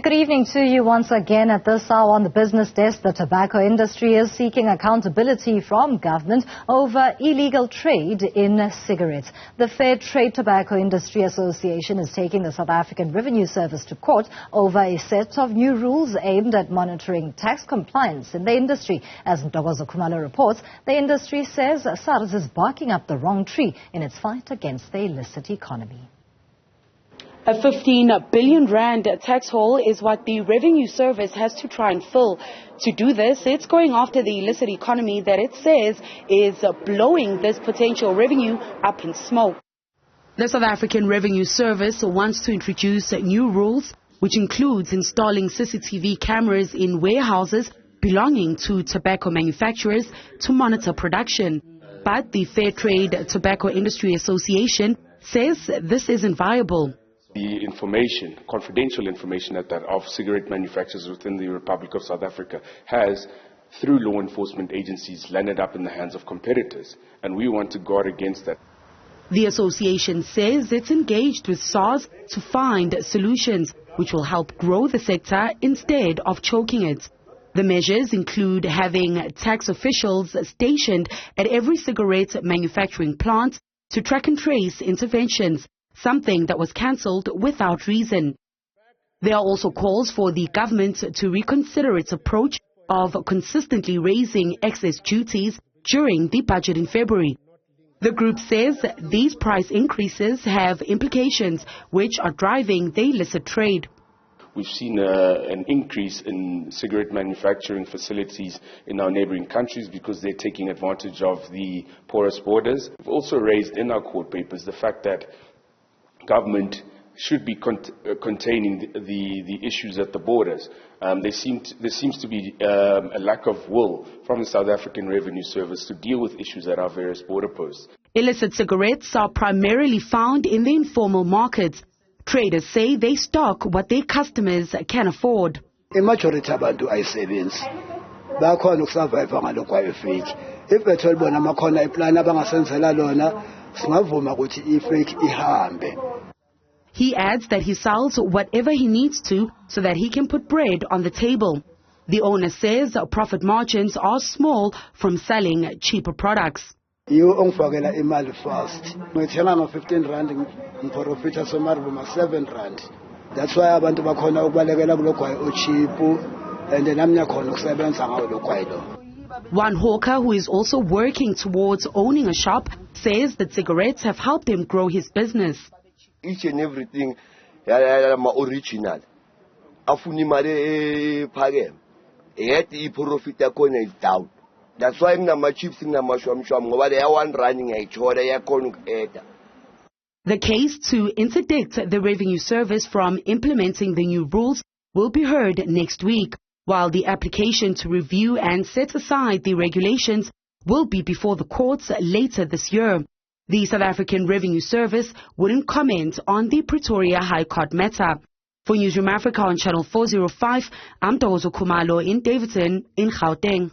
Good evening to you once again. At this hour on the business desk, the tobacco industry is seeking accountability from government over illegal trade in cigarettes. The Fair Trade Tobacco Industry Association is taking the South African Revenue Service to court over a set of new rules aimed at monitoring tax compliance in the industry. As Ntokozo Khumalo reports, the industry says SARS is barking up the wrong tree in its fight against the illicit economy. A 15 billion rand tax hole is what the Revenue Service has to try and fill. To do this, it's going after the illicit economy that it says is blowing this potential revenue up in smoke. The South African Revenue Service wants to introduce new rules, which includes installing CCTV cameras in warehouses belonging to tobacco manufacturers to monitor production. But the Fair Trade Tobacco Industry Association says this isn't viable. The information, confidential information of cigarette manufacturers within the Republic of South Africa has, through law enforcement agencies, landed up in the hands of competitors, and we want to guard against that. The association says it's engaged with SARS to find solutions which will help grow the sector instead of choking it. The measures include having tax officials stationed at every cigarette manufacturing plant to track and trace interventions, something that was cancelled without reason. There are also calls for the government to reconsider its approach of consistently raising excess duties during the budget in February. The group says these price increases have implications which are driving the illicit trade. We've seen an increase in cigarette manufacturing facilities in our neighboring countries because they're taking advantage of the porous borders. We've also raised in our court papers the fact that government should be containing the issues at the borders. There seems to be a lack of will from the South African Revenue Service to deal with issues at our various border posts. Illicit cigarettes are primarily found in the informal markets. Traders say they stock what their customers can afford. A majority abantu ayisebenzi bakhona ukusurvive ngalokho ifake. If bethole bona makhona iplan abangasenzela lona singavuma ukuthi ifake ihambe. He adds that he sells whatever he needs to so that he can put bread on the table. The owner says profit margins are small from selling cheaper products. You ongifakela imali fast. Ngithenga ngo15 rand ngiprofita somarivuma 7 rand. That's why abantu bakhona ukubalekela kulokho ocheap and namnya khona ukusebenza ngawo lokho. One hawker who is also working towards owning a shop says that cigarettes have helped him grow his business. Each and everything original. Afuni mali phake. Yet profit yakona is down. That's why ngama chips ngama shwamshwam ngoba they are one running ayichola yakhona ukueda. The case to interdict the Revenue Service from implementing the new rules will be heard next week, while the application to review and set aside the regulations will be before the courts later this year. The South African Revenue Service wouldn't comment on the Pretoria High Court matter. For Newzroom Afrika on Channel 405, I'm Ntokozo Khumalo in Davidson in Gauteng.